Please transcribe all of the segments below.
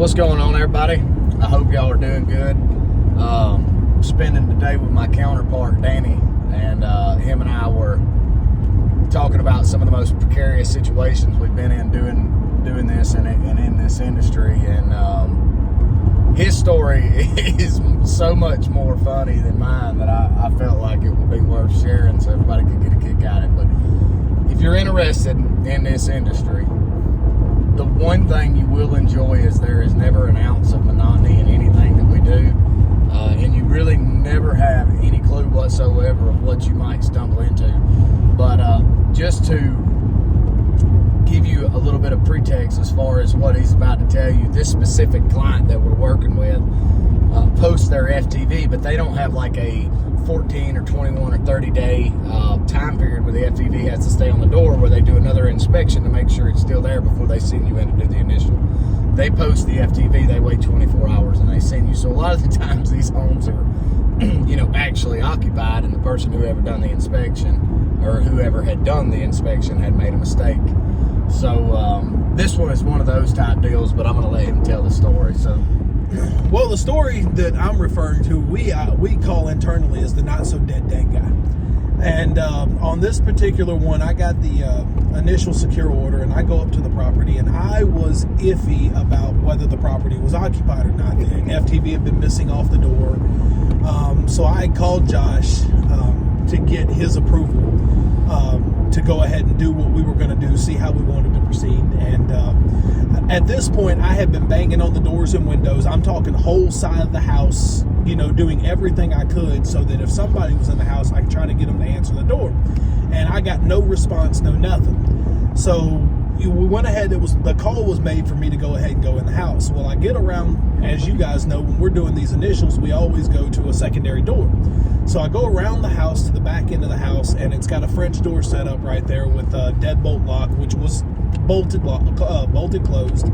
What's going on, everybody? I hope y'all are doing good. Spending the day with my counterpart, Danny, and him and I were talking about some of the most precarious situations we've been in doing this and in this industry. And his story is so much more funny than mine that I felt like it would be worth sharing so everybody could get a kick out of it. But if you're interested in this industry, the one thing you will enjoy is there is never an ounce of monotony in anything that we do, and you really never have any clue whatsoever of what you might stumble into. But just to give you a little bit of pretext as far as what he's about to tell you, this specific client that we're working with posts their FTV, but they don't have like a 14 or 21 or 30 day time period where the FTV has to stay on the door, where they do another inspection to make sure it's still there before they send you in to do the initial. They post the FTV, they wait 24 hours and they send you. So a lot of the times these homes are actually occupied, and the person who ever done the inspection or whoever had done the inspection had made a mistake. So this one is one of those type deals, but I'm going to let him tell the story. So, well, the story that I'm referring to, we call internally as the not so dead guy. And on this particular one, I got the initial secure order, and I go up to the property, and I was iffy about whether the property was occupied or not. The FTV had been missing off the door, so I called Josh to get his approval to go ahead and do what we were going to do, see how we wanted to proceed. And at this point, I had been banging on the doors and windows. I'm talking whole side of the house, doing everything I could so that if somebody was in the house, I could try to get them to answer the door. And I got no response, no nothing. So we went ahead. The call was made for me to go ahead and go in the house. Well, I get around, as you guys know, when we're doing these initials, we always go to a secondary door. So I go around the house to the back end of the house, and it's got a French door set up right there with a deadbolt lock, which was bolted closed.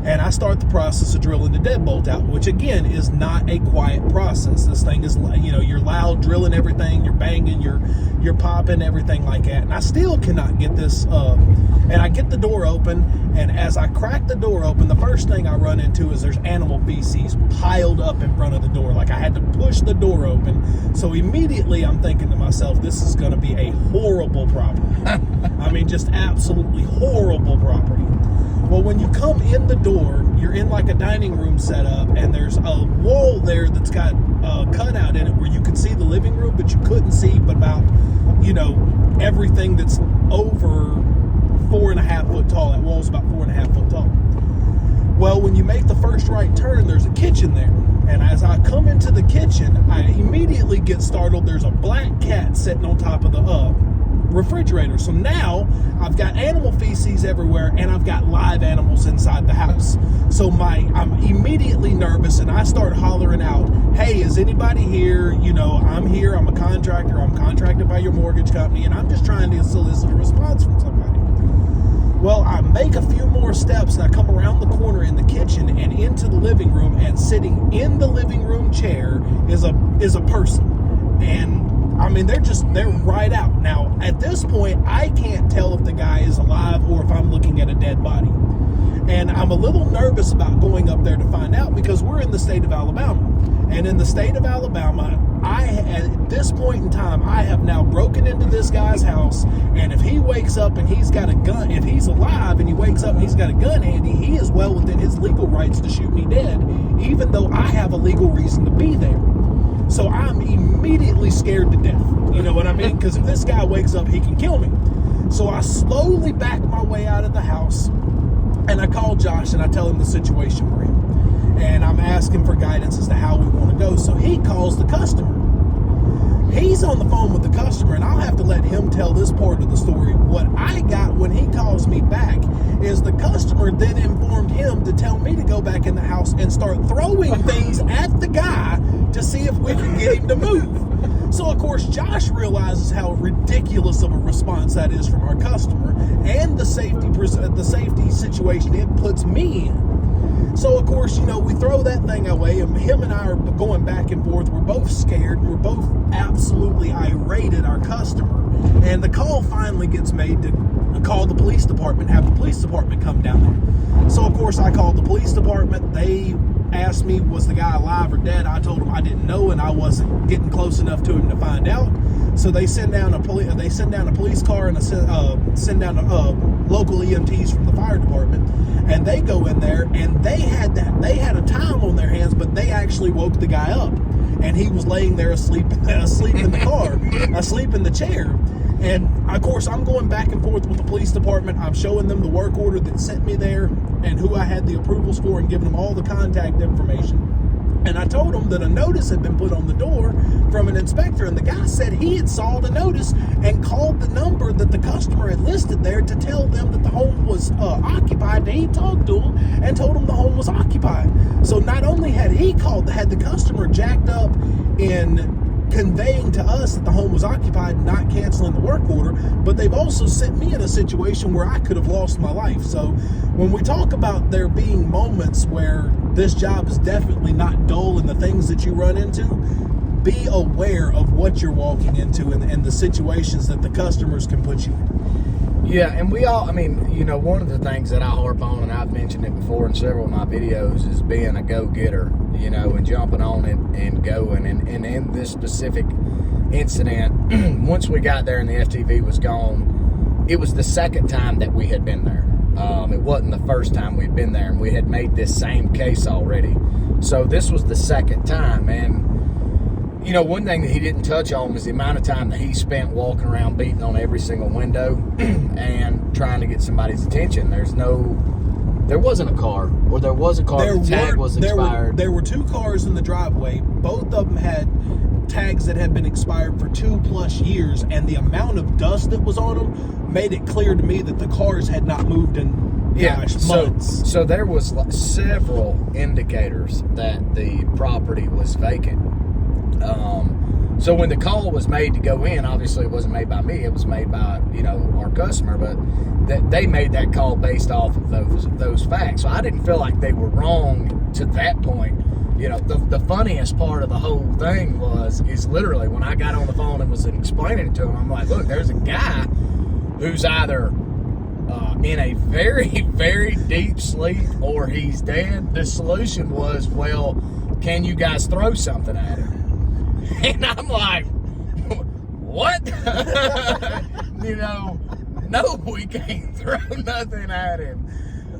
And I start the process of drilling the deadbolt out, which again is not a quiet process. This thing is, you're loud, drilling everything, you're banging, you're popping, everything like that. And I still cannot get this up. And I get the door open, and as I crack the door open, the first thing I run into is there's animal feces piled up in front of the door. Like I had to push the door open. So immediately I'm thinking to myself, this is going to be a horrible property. I mean, just absolutely horrible property. Well, when you come in the door, you're in like a dining room setup, and there's a wall there that's got a cutout in it where you could see the living room, but you couldn't see but about, everything that's over 4.5 foot tall. That wall's about 4.5 foot tall. Well, when you make the first right turn, there's a kitchen there. And as I come into the kitchen, I immediately get startled. There's a black cat sitting on top of the refrigerator. So now I've got animal feces everywhere, and I've got live animals inside the house. So I'm immediately nervous, and I start hollering out, "Hey, is anybody here? I'm here. I'm a contractor. I'm contracted by your mortgage company, and I'm just trying to solicit a response from somebody." Well, I make a few more steps, and I come around the corner in the kitchen and into the living room, and sitting in the living room chair is a person. And I mean, they're right out. Now, at this point, I can't tell if the guy is alive or if I'm looking at a dead body. And I'm a little nervous about going up there to find out, because we're in the state of Alabama. And in the state of Alabama, at this point in time, I have now broken into this guy's house, and if he wakes up and he's got a gun, if he's alive and he wakes up and he's got a gun handy, he is well within his legal rights to shoot me dead, even though I have a legal reason to be there. So I'm immediately scared to death. You know what I mean? Because if this guy wakes up, he can kill me. So I slowly back my way out of the house, and I call Josh, and I tell him the situation we're in. And I'm asking for guidance as to how we want to go. So he calls the customer. He's on the phone with the customer, and I'll have to let him tell this part of the story. What I got when he calls me back is the customer then informed him to tell me to go back in the house and start throwing things at the guy to see if we can get him to move. So, of course, Josh realizes how ridiculous of a response that is from our customer, and the safety situation it puts me in. So, of course, we throw that thing away, and him and I are going back and forth. We're both scared. We're both absolutely irate at our customer. And the call finally gets made to call the police department, have the police department come down there. So, of course, I called the police department. They asked me, was the guy alive or dead? I told them I didn't know, and I wasn't getting close enough to him to find out. So they send down a police car and send down local EMTs from the fire department, and they go in there, and they had a time on their hands, but they actually woke the guy up, and he was laying there asleep in the car, asleep in the chair. And of course, I'm going back and forth with the police department. I'm showing them the work order that sent me there and who I had the approvals for, and giving them all the contact information. And I told them that a notice had been put on the door from an inspector, and the guy said he had saw the notice and called the number that the customer had listed there to tell them that the home was occupied. And he talked to him and told him the home was occupied. So not only had he called, had the customer jacked up in conveying to us that the home was occupied and not canceling the work order, but they've also sent me in a situation where I could have lost my life. So when we talk about there being moments where this job is definitely not dull and the things that you run into, be aware of what you're walking into and the situations that the customers can put you in. Yeah, and we all, I mean, you know, one of the things that I harp on, and I've mentioned it before in several of my videos, is being a go-getter, you know, and jumping on it and going. And in this specific incident, once we got there and the FTV was gone, it was the second time that we had been there. It wasn't the first time we'd been there, and we had made this same case already. So this was the second time, and you know, one thing that he didn't touch on was the amount of time that he spent walking around beating on every single window and trying to get somebody's attention. There wasn't a car, or there was a car, the tag was expired. There were two cars in the driveway. Both of them had tags that had been expired for 2+ years, and the amount of dust that was on them made it clear to me that the cars had not moved in months. So there was several indicators that the property was vacant. So when the call was made to go in, obviously it wasn't made by me, it was made by, you know, our customer, but they made that call based off of those facts. So I didn't feel like they were wrong to that point. You know, the funniest part of the whole thing is literally when I got on the phone and was explaining it to him, I'm like, look, there's a guy who's either in a very, very deep sleep or he's dead. The solution was, well, can you guys throw something at him? And I'm like, what? You know, no, we can't throw nothing at him.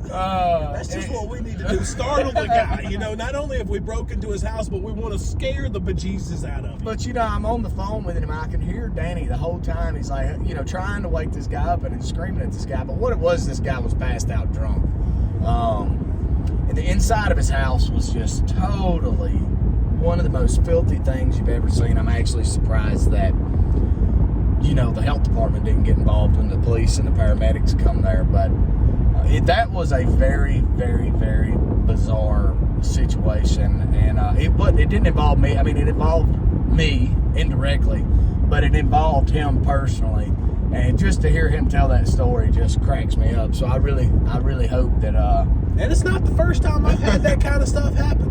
That's just what we need to do. Startle the guy. You know, not only have we broke into his house, but we want to scare the bejesus out of him. But, you know, I'm on the phone with him. I can hear Danny the whole time. He's like, you know, trying to wake this guy up and screaming at this guy. But what it was, this guy was passed out drunk. And the inside of his house was just totally one of the most filthy things you've ever seen. I'm actually surprised that, you know, the health department didn't get involved when the police and the paramedics come there. But that was a very, very, very bizarre situation. And it didn't involve me. I mean, it involved me indirectly, but it involved him personally. And just to hear him tell that story just cracks me up. So I really hope that. And it's not the first time I've had that kind of stuff happen.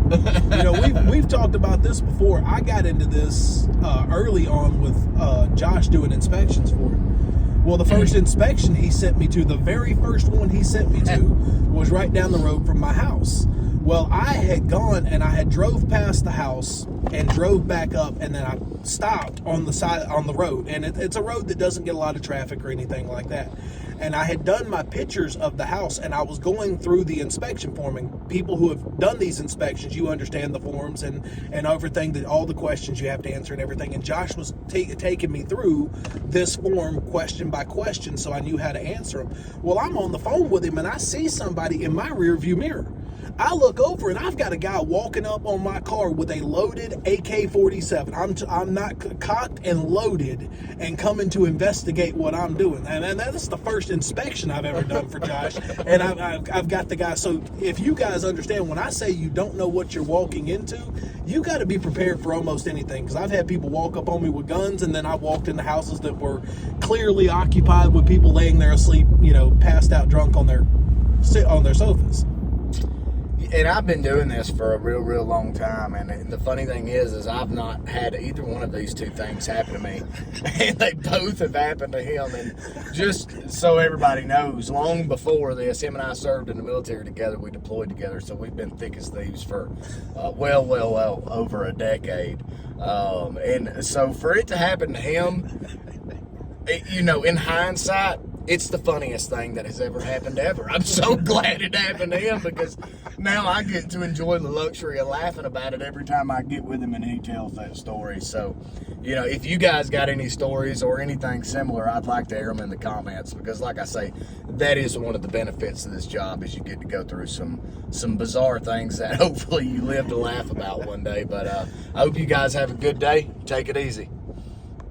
You know, we've talked about this before. I got into this early on with Josh doing inspections for him. Well, the first inspection he sent me to, the very first one he sent me to, was right down the road from my house. Well, I had gone and I had drove past the house and drove back up, and then I stopped on the side on the road, and it's a road that doesn't get a lot of traffic or anything like that. And I had done my pictures of the house, and I was going through the inspection form. And people who have done these inspections, you understand the forms and everything, that all the questions you have to answer and everything. And Josh was taking me through this form question by question, so I knew how to answer them. Well, I'm on the phone with him, and I see somebody in my rear view mirror. I look over, and I've got a guy walking up on my car with a loaded AK-47. I'm not cocked and loaded and coming to investigate what I'm doing. And that's the first inspection I've ever done for Josh. And I've got the guy. So if you guys understand, when I say you don't know what you're walking into, you got to be prepared for almost anything. Because I've had people walk up on me with guns, and then I've walked into houses that were clearly occupied with people laying there asleep, you know, passed out drunk on their sofas. And I've been doing this for a real long time, and the funny thing is I've not had either one of these two things happen to me, and they both have happened to him. And just so everybody knows, long before this, him and I served in the military together. We deployed together, so we've been thick as thieves for well over a decade. And so for it to happen to him, in hindsight, it's the funniest thing that has ever happened ever. I'm so glad it happened to him, because now I get to enjoy the luxury of laughing about it every time I get with him and he tells that story. So, if you guys got any stories or anything similar, I'd like to hear them in the comments, because like I say, that is one of the benefits of this job, is you get to go through some bizarre things that hopefully you live to laugh about one day. But I hope you guys have a good day. Take it easy.